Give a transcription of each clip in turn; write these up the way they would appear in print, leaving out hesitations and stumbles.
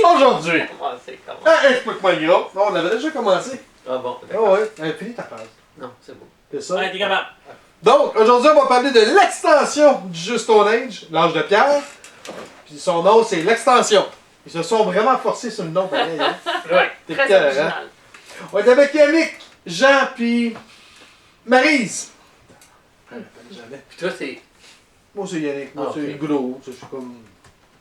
Aujourd'hui. Commencer, comment? Ah, explique-moi le gros. Non, on avait déjà commencé. Ah bon, Ah d'accord. ouais, fini ta phrase. Non, c'est bon. C'est ça. Ouais, t'es capable. Donc, aujourd'hui, on va parler de l'extension du jeu Stone Age, l'âge de pierre. Puis son nom, c'est l'extension. Ils se sont vraiment forcés sur le nom, pareil. Hein? Ouais. T'es Très cœur, hein? original. On est avec Yannick, Jean, puis Maryse. Jamais. Puis toi, c'est. Moi, c'est Yannick. Moi, Ah, c'est ok. rigolo. C'est comme.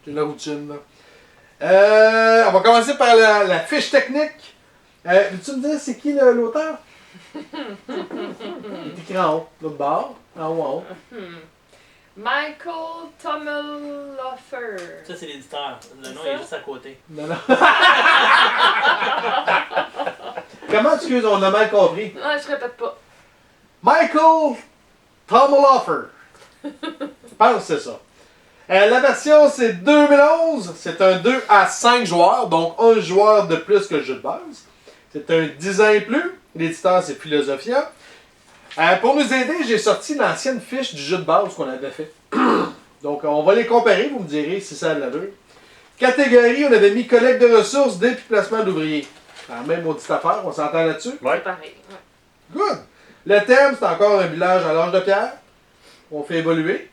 C'est la routine, là. On va commencer par la fiche technique. Veux-tu me dire c'est qui l'auteur? Il est écrit en haut, l'autre bord. En haut, en haut. Michael Tommelhofer. Ça, c'est l'éditeur. Le nom C'est est ça? juste à côté. Non, non. Comment, excuse, on a mal compris? Ouais, je répète pas. Michael Tommelhofer. Je pense que c'est ça. La version, c'est 2011. C'est un 2 à 5 joueurs, donc un joueur de plus que le jeu de base. C'est un 10 ans et plus. L'éditeur, c'est Philosophia. Pour nous aider, j'ai sorti l'ancienne fiche du jeu de base qu'on avait fait. Donc, on va les comparer, vous me direz si ça a de l'allure. Catégorie, on avait mis collecte de ressources, dés puis placement d'ouvriers. La même maudite affaire, on s'entend là-dessus? Ouais. C'est pareil. Ouais. Good! Le thème, c'est encore un village à l'âge de pierre. On fait évoluer.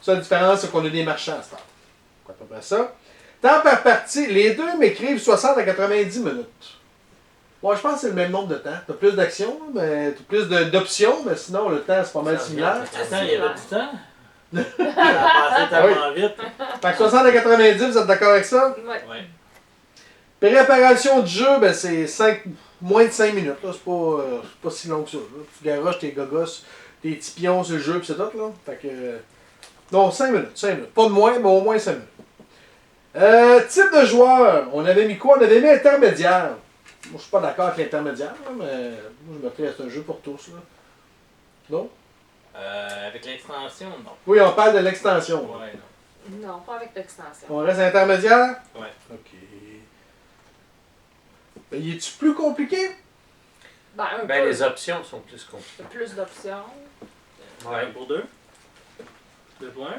Seule différence, c'est qu'on a des marchands à ce temps. À peu près ça. Temps par partie, les deux m'écrivent 60 à 90 minutes. Bon, je pense que c'est le même nombre de temps. T'as plus d'actions, mais t'as plus d'options, mais sinon le temps c'est pas mal similaire. Attends, il y avait du temps. Ça a passé tellement vite. Fait que 60 à 90, vous êtes d'accord avec ça? Ouais. Ouais. Préparation du jeu, ben c'est moins de 5 minutes. Là. C'est pas si long que ça. Là. Tu garoches tes gogos, tes petits pions sur le jeu, pis c'est tout. Là. Fait que. Non, 5 minutes, 5 minutes. Pas de moins, mais au moins 5 minutes. Type de joueur, on avait mis quoi? On avait mis intermédiaire. Moi, je suis pas d'accord avec l'intermédiaire, là, mais moi, je mettrais c'est un jeu pour tous. Là. Non? Avec l'extension, non. Oui, on parle de l'extension. là. Ouais, non. Non, pas avec l'extension. On reste intermédiaire? Ouais. Ok. Ben, y est-tu plus compliqué? Ben, un Ben, peu. les options sont plus compliquées. T'as plus d'options. Ouais. Pour deux. 2 pour 1.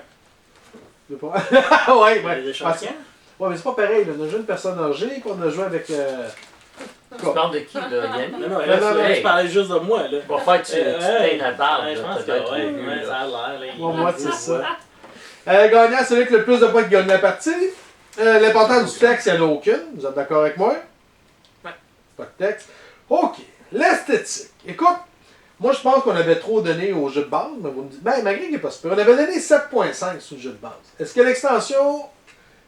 Je sais pas. Ouais, Les ouais. échantillons. Ouais, mais c'est pas pareil. Là. On a joué une personne âgée, qu'on a joué avec. Tu parles de qui, là, Yannick? Non, non, Non, là, non, tu hey. parlais juste de moi, là. Pour faire que tu teignes la barbe, Ouais, je là, pense t'as que bien trop ouais, vu, ouais, là. ça a l'air. Là, Moi, c'est ça. Gagnant, c'est celui qui a le plus de points qui gagne la partie. L'important du texte, il n'y en a aucune. Vous êtes d'accord avec moi? Ouais. Pas de texte. OK. L'esthétique. Écoute, moi, je pense qu'on avait trop donné au jeu de base, mais vous me dites, ben, malgré qu'il n'est pas super, on avait donné 7.5 sur le jeu de base. Est-ce que l'extension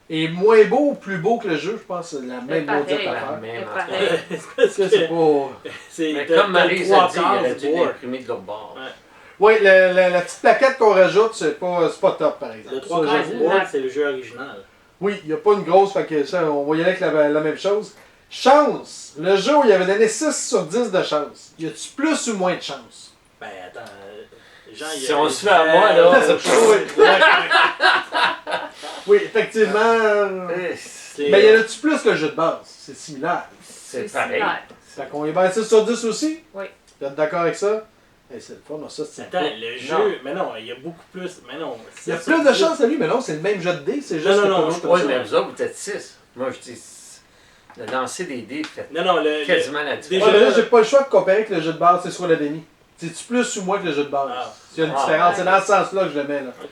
est moins beau ou plus beau que le jeu? Je pense que c'est la même pareil, maudite ouais. affaire. Même C'est affaire. pareil. Est-ce que c'est pas. C'est Mais t'as- comme t'as Maryse trois a dit, il quarts aurait du dû board. l'imprimer de l'autre bord. Ouais. Oui, la petite plaquette qu'on rajoute, c'est pas top, par exemple. Le 3 Ça, quarts j'avoue. du board, c'est le jeu original. Oui, il n'y a pas une grosse, fait que ça, on va y aller avec la même chose. Chance. Le jeu, il avait donné 6 sur 10 de chance. Y a-tu plus ou moins de chance? Ben, attends. Jean, il Si on se fait à moi, là, Oui, effectivement. c'est. Mais y en a-tu plus que le jeu de base? C'est similaire. c'est pareil. similaire. Fait qu'on y va à 6 sur 10 aussi? Oui. Vous êtes d'accord avec ça? Hey, c'est le fun, non, ça c'est Attends, pas. le Non. jeu. Mais non, il y a beaucoup plus. Mais non. Il y a plus de chance à lui, mais non, c'est le même jeu de dés, c'est juste Non, que non, pas non, l'autre je Oui, comme ça. mais vous autres, vous êtes 6. Moi, je dis. Le lancer des dés fait Non, non, le. quasiment la Ouais, différence. mais là, j'ai pas le choix de comparer avec le jeu de base, c'est sur le demi. C'est-tu plus ou moins que le jeu de base? Ah. S'il y a une Ah. différence, c'est dans ce sens-là que je le mets, là. Ok.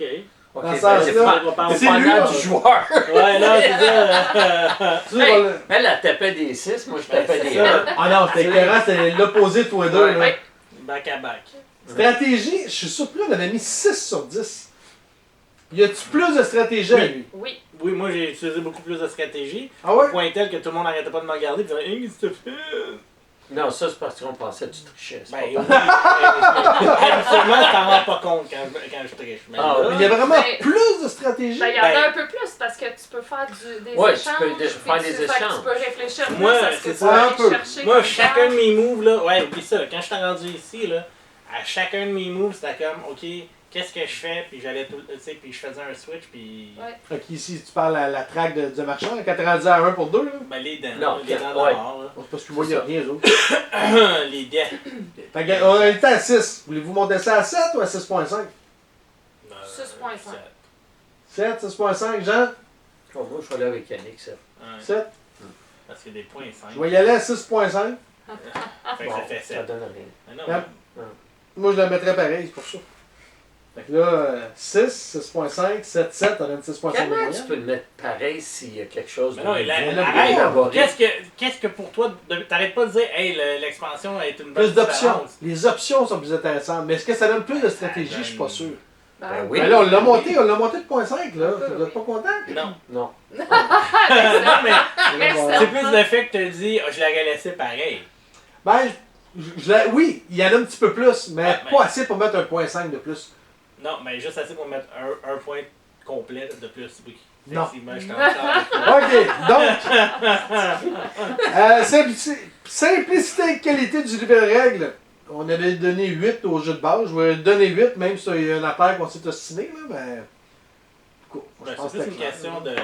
Ok, Dans ce ben, sens-là, c'est pas- On va parler c'est pas lui, mal là. du joueur. Ouais, non, c'est ça. Tu sais, Hey, on le- elle tapait des 6, moi je tapais c'est des ça. 1. Ah non, c'était écœurant, c'était l'opposé de toi deux, là. Ouais. Back à back. Stratégie, je suis surpris, on avait mis 6 sur 10. Y a-tu plus de stratégie à Oui. lui? Oui. Oui, moi j'ai utilisé beaucoup plus de stratégie. Ah ouais? Au point tel que tout le monde n'arrêtait pas de me regarder et de dire Hey, qu'est-ce que tu fais? Non, ça c'est parce qu'on pensait que tu trichais. c'est Ben, pas oui. vrai. Habituellement, je t'en rends pas compte quand je triche. Mais Ah, là, Mais il y a vraiment Mais- plus de stratégie. Ben, il y en Ben- a un peu plus parce que tu peux faire des Ouais, tu échanges. peux puis faire des fait que échanges. Tu peux réfléchir plus Moi, à ce que c'est tu ça, vas un aller peu. chercher. moi, comme chacun de carte. mes moves, là, ouais, oublie ça, quand je suis rendu ici, là, à chacun de mes moves, c'était comme, ok, qu'est-ce que je fais, puis j'allais tout, tu sais, puis je faisais un switch, puis. Ouais. Fait qu'ici, tu parles à la traque du marchand, quand t'es rendu à 1 pour 2, là. Ben, les dents, Non, les dents ouais. d'or, C'est parce que moi, il y a rien, eux autres. là. Les dents. Fait que, on était à 6. Voulez-vous monter ça à 7 ou à 6.5? 6.5. 7, 6.5, Jean? Oh, moi je suis allé avec Yannick, ça. Ouais. 7. Parce qu'il y a des points 5. Je vais y aller à 6.5. Fait que Bon, ça fait ça 7. donne rien. Mais non, Yep. mais- Moi, je la mettrais pareil, c'est pour ça. Fait que là, 6, 6.5, 7, 7, on a une 6.5 de Comment tu moyenne. peux le mettre pareil s'il y a quelque chose de Mais non, nouveau, arrête. élaboré? qu'est-ce que pour toi, t'arrêtes pas de dire, hey, l'expansion est une bonne Plus d'options. différence. Les options sont plus intéressantes. Mais est-ce que ça donne plus de stratégie? Je suis pas sûr. Ben oui. Ben là, on l'a monté de 0.5, là. Un peu, Vous êtes oui. pas content? Non. Non. Non, mais c'est plus le fait que tu dis, je l'aurais laissé pareil. Ben, oui, il y en a un petit peu plus, mais Ah, mais- pas assez pour mettre un 0.5 de plus. Non, mais juste assez pour mettre un point complet de plus, oui. Non. Effectivement, je suis en retard. OK, donc, simplicité et qualité du livre règle. On avait donné 8 au jeu de base. Je vais donner 8, même si il y a une affaire qu'on s'est ostiné, là, mais... Cool. Moi, je Ben, pense c'est que plus une clair. question de.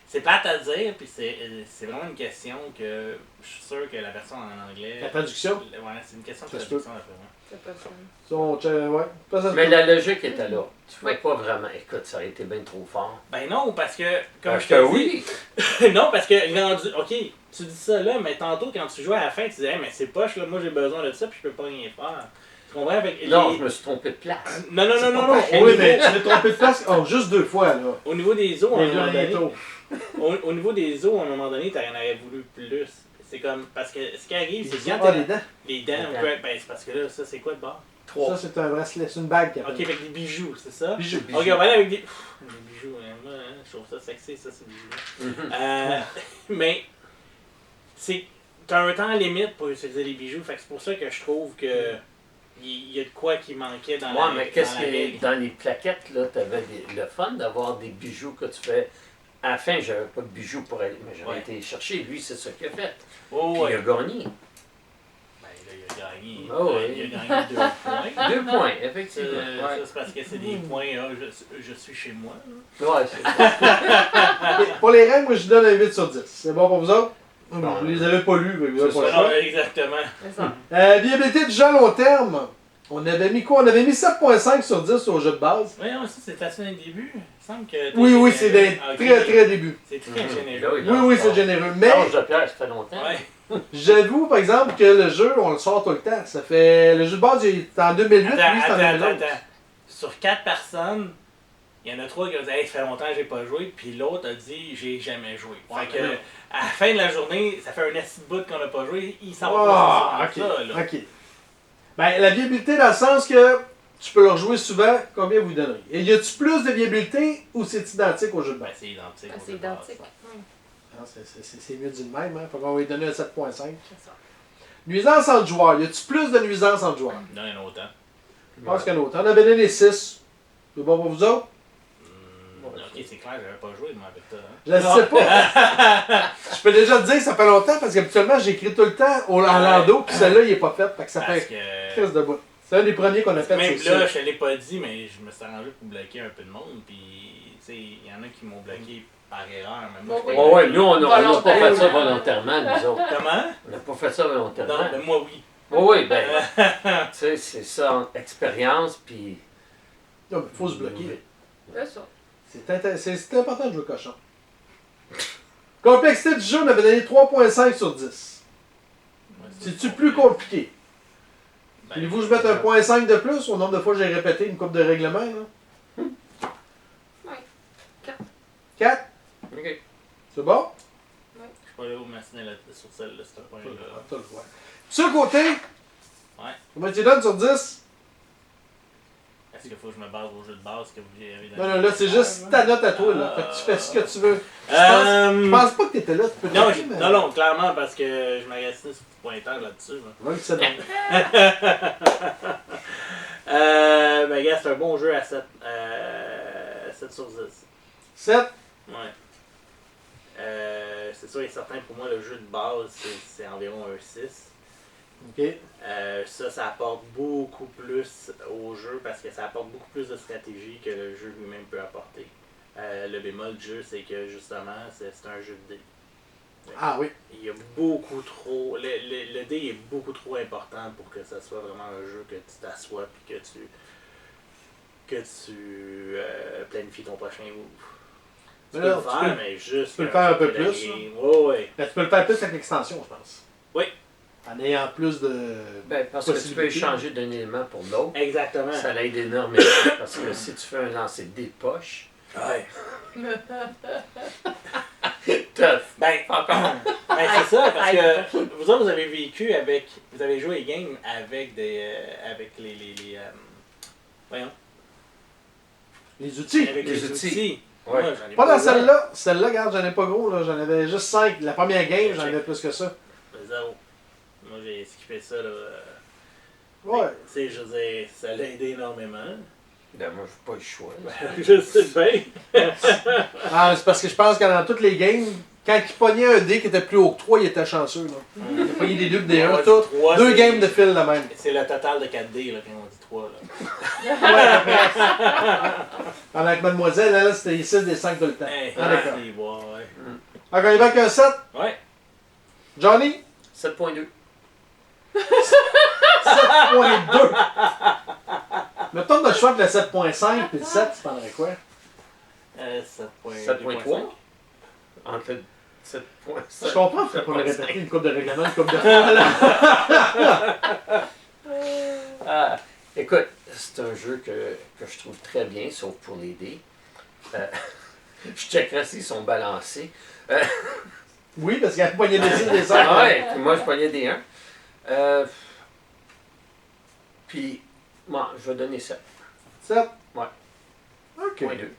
C'est plate à dire, puis c'est vraiment une question que je suis sûr que la version en anglais. La traduction? Ouais, c'est une question de Ça se traduction, d'après moi. C'est pas fun. Ça, ouais. Ça se Mais peut. la logique était là. Tu vois Oui. pas vraiment. Écoute, ça aurait été bien trop fort. Ben non, parce que, comme Parce je te que dis. oui. Non, parce que rendu. Ok, tu dis ça là, mais tantôt quand tu jouais à la fin, tu disais, hey, mais c'est poche, là, moi j'ai besoin de ça, puis je peux pas rien faire. Tu comprends? Avec Non, les- je me suis trompé de place. Non, non, non, non, non. Oui, mais tu l'as trompé de place juste 2 fois, là. Au niveau des eaux, à un Les moment derniers donné. tours. Au niveau des eaux, à un moment donné, t'en aurais voulu plus. C'est comme. Parce que ce qui arrive, c'est quand Ah, t'as les dents. les dents, Les on dents. peut- ben c'est parce que là, ça c'est quoi de bord? Ça, c'est un bracelet, c'est une bague. Ok, avec des bijoux, c'est ça? Bijoux. Ok, on va aller avec des. Pff, des bijoux, hein, moi, hein, je trouve ça sexy, ça, ces bijoux. Mais, c'est. T'as un temps limite pour utiliser les bijoux, fait que c'est pour ça que je trouve que. Il y a de quoi qui manquait dans Ouais, mais qu'est-ce dans la que règle. dans les plaquettes, là, t'avais le fun d'avoir des bijoux que tu fais. À la fin, j'avais pas de bijoux pour aller, mais j'avais Ouais. été chercher. Lui, c'est ça qu'il a fait. Oh, Puis ouais. il a gagné. Ben là, il a gagné. Oh, ouais. Il a gagné 2 points. 2 points, Ça, effectivement. ça, c'est parce que c'est des points, ah, je suis chez moi. là. Ouais, c'est ça. Ok, pour les règles, moi, je donne un 8 sur 10. C'est bon pour vous autres? Bon, Vous les avez pas lus, mais vous avez c'est pas le ça. choix. Non, exactement. C'est ça. Viabilité du jeu à long terme. On avait mis quoi? On avait mis 7.5 sur 10 au jeu de base. Oui, ça, c'est assez un début. Il me semble que. t'es Oui, c'est généreux. des Ah, ok. très, très début. C'est très Mhm. généreux. Oui, c'est généreux. Mais L'âge de pierre, ça fait longtemps. Ouais. j'avoue, par exemple, que le jeu, on le sort tout le temps. Ça fait... Le jeu de base, il est en 2008, lui, c'est en 2011. Attends. Sur 4 personnes, il y en a 3 qui ont dit hey, ça fait longtemps que j'ai pas joué, puis l'autre a dit j'ai jamais joué. Ouais, Fait que, mais non. à la fin de la journée, ça fait un assez de bout qu'on n'a pas joué, il s'en Ah, va ok, ça, là. ok. Ben, la viabilité dans le sens que tu peux le rejouer souvent, combien vous donneriez? Et y a-tu plus de viabilité ou c'est identique au jeu de Ben, base? c'est identique. Ah, au c'est jeu de base. identique. Oui, Ah, c'est mieux d'une même, hein? Fait qu'on va lui donner un 7.5. c'est ça. Nuisance entre joueurs. Y a-tu plus de nuisance entre joueurs? Non, il y en a autant. Je pense qu'il y en a autant. On avait donné 6. C'est bon pour vous autres? Ok, c'est clair, j'avais pas joué moi avec toi. Hein. Je ne sais pas. Je peux déjà te dire que ça fait longtemps parce qu'habituellement j'écris tout le temps en landau, puis celle-là il est pas fait. Fait que ça Parce fait que. crise de bout. C'est un des premiers qu'on a fait. Même c'est là, sûr. je te l'ai pas dit, mais je me suis arrangé pour bloquer un peu de monde, puis tu sais, il y en a qui m'ont bloqué par erreur. Mais moi, Bon, je oui. Ouais, ouais, nous, on n'a pas fait ça Volontairement. volontairement, nous autres. Comment? On n'a pas fait ça volontairement. Non, mais moi oui. Oui, oui, ben, tu sais, c'est ça, expérience, puis. Non, mais faut se bloquer. C'est ça. C'est important de jouer cochon. Complexité du jeu, on avait donné 3.5 sur 10. C'est-tu plus compliqué? Ben, Voulez-vous que je mette un 0.5 de plus au nombre de fois que j'ai répété une coupe de règlement? Là? Oui. 4? OK. C'est bon? Je suis pas là au matinée sur celle-là, ce point-là. T'as le droit. Sur le côté, Ouais. comment tu donnes sur 10? Est-ce qu'il faut que je me base au jeu de base que vous avez Non, non, là, c'est juste ta note à toi, là. Fait que tu fais ce que tu veux. Je Euh, pense pas que t'étais là, tu peux non, t'appeler, mais... non, clairement, parce que je magasinais sur le pointeur là-dessus. là. Ouais, c'est bon. Ben, gars, c'est un bon jeu à 7, 7 sur 10. 7? Ouais. C'est sûr et certain, pour moi, le jeu de base, c'est environ un 6. OK. Ça apporte beaucoup plus au jeu parce que ça apporte beaucoup plus de stratégie que le jeu lui-même peut apporter. Le bémol du jeu, c'est que justement, c'est un jeu de dés. Ah oui. Il y a beaucoup trop. Le dé est beaucoup trop important pour que ça soit vraiment un jeu que tu t'assois et que tu planifies ton prochain move. Tu Mais peux non, le tu faire, peux- mais juste. tu peux le faire un peu de la plus, game. Ouais. Ben, tu peux le faire plus avec l'extension, je pense. Oui. En ayant plus de. Ben, parce que tu peux possibilités. échanger d'un élément pour l'autre. Exactement. Ça l'aide énormément. Parce que si tu fais un lancer des poches, Ouais. tough. Ben, c'est ça, parce que vous autres, vous avez vécu avec. Vous avez joué les games avec des. Avec les voyons. Les outils. Avec les les outils. outils. Ouais. Moi, j'en ai Pas dans zéro. celle-là. Celle-là, regarde, j'en ai pas gros, là. J'en avais juste 5. La première game, j'en avais plus que ça. Zéro. Moi, j'ai skippé ça, là. Ouais. Tu sais, je veux dire, ça l'a aidé énormément. Ben, moi, j'ai pas le choix. Je sais bien. Ah, c'est parce que je pense que dans toutes les games, quand il pognait un dé qui était plus haut que 3, il était chanceux, là. Il a pogné des 2 des 1, Ouais, tout. du trois, 2 c'est- games de fil, là même. C'est le total de 4D, là, quand on dit 3, là. Alors, avec Mademoiselle, elle, c'était les 6 des 5 tout le temps. Hey, Ah, d'accord. c'est bon, ouais. Donc, on y va avec un 7. Ouais. Johnny, 7.2. 7.2. Mettons de le choix de le 7.5 puis le 7, tu prendrais quoi? 7.3. Entre le 7.5. Je comprends, tu pas me répéter une coupe de règlement, une coupe de fois, là. Ah, écoute, c'est un jeu que je trouve très bien, sauf pour les dés. Je checkerai s'ils sont balancés. Oui, parce qu'il y a poigné des 6 des 5. Ah ouais, puis moi je pognais des 1. Puis, moi, je vais donner 7. 7? Ouais. OK. 7.2.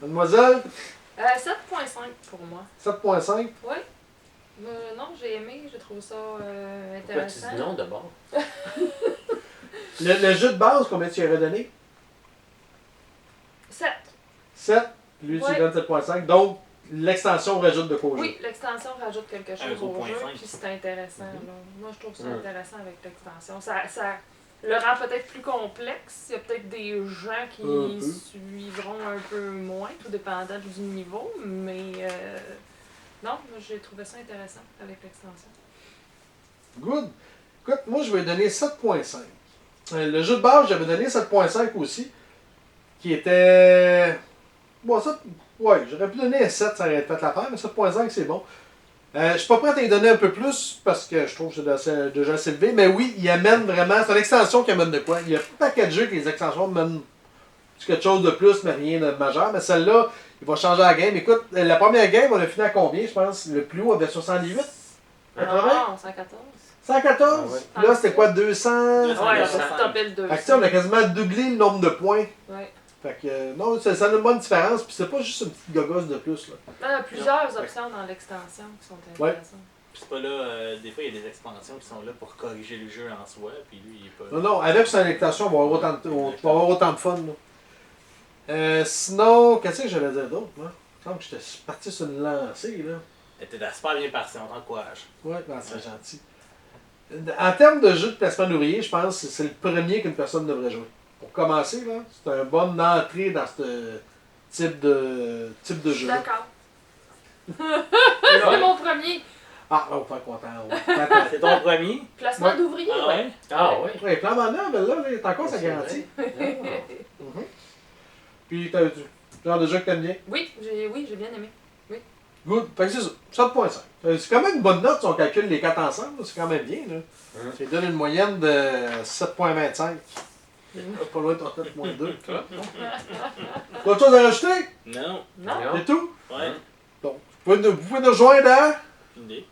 Mademoiselle, 7.5 pour moi. 7.5. Oui. Non, j'ai aimé, j'ai trouvé ça Pourquoi tu intéressant. dis non d'abord? Le jeu de base, combien tu y aurais donné? 7. 7. Lui, tu Ouais. lui donnes 7.5. Donc, l'extension rajoute de quoi au jeu. Oui, l'extension rajoute quelque chose au 0.5. jeu, puis c'est intéressant. Là. Moi, je trouve ça Mhm. intéressant avec l'extension. Ça le rend peut-être plus complexe. Il y a peut-être des gens qui Un peu. suivront un peu moins, tout dépendant du niveau, mais non, moi, j'ai trouvé ça intéressant avec l'extension. Good. Écoute, moi, je vais donner 7.5. Le jeu de base, j'avais donné 7.5 aussi. Qui était. Bon, ça. Ouais, j'aurais pu donner un 7, ça aurait fait l'affaire, mais 7.5, c'est bon. Je suis pas prêt à y donner un peu plus parce que je trouve que c'est déjà assez élevé. Mais oui, il amène vraiment. C'est une extension qui amène de quoi. Il y a pas de paquet de jeux que les extensions amènent quelque chose de plus, mais rien de majeur. Mais celle-là, il va changer la game. Écoute, la première game, on a fini à combien, je pense? Le plus haut avait 78? 80? Non, 114. 114? Ah ouais. Puis là, c'était quoi? 200? 200. Ouais, ça. on topé le 200. Fait que, tu sais, on a quasiment doublé le nombre de points. Ouais. Fait que, non, ça a une bonne différence. Puis c'est pas juste une petite gogosse de plus, là. Il y a plusieurs options dans l'extension qui sont intéressantes. Puis c'est pas là, des fois il y a des expansions qui sont là pour corriger le jeu en soi, puis lui il est pas. Non, non, avec son extension, on va avoir autant de, on va avoir autant de fun, là. Sinon, qu'est-ce que j'allais dire d'autre, moi? Il me semble que j'étais parti sur une lancée, là. T'es super bien parti, on t'encourage. Ouais, non, c'est gentil. En termes de jeu de placement d'ouvrier, je pense que c'est le premier qu'une personne devrait jouer. Pour commencer, là, c'est une bonne entrée dans ce type de jeu. D'accord. C'est mon premier Ah, on va faire content. On va faire content. C'est ton premier? placement Ouais. d'ouvrier. Ah Ouais. ouais? Ah oui. Ouais, plan maintenant, mais là, il est encore sa C'est garantie. vrai. Mhm. Puis, t'as du genre de jeu que t'aimes bien? Oui, j'ai bien aimé. Good. Fait que c'est ça. 7.5. C'est quand même une bonne note si on calcule les 4 ensemble. C'est quand même bien, là. Ça donne une moyenne de 7.25. Pas loin de ton 7.2. Autre chose à rajouter? Non. Non? C'est tout? Ouais. Donc, vous pouvez nous rejoindre à... Une idée.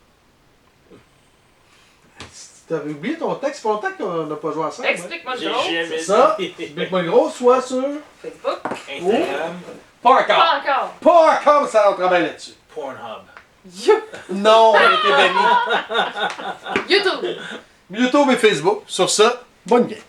T'avais oublié ton texte, ça fait longtemps qu'on n'a pas joué ensemble. Hein? Explique-moi le J'ai gros. jamais C'est ça. dit. Explique-moi le gros, soit sur... Facebook. Instagram, Pas encore. Pas encore. Pas encore, mais ça, on travaille là-dessus. Pornhub. Non, on a été bannis. YouTube. YouTube et Facebook. Sur ça, bonne game.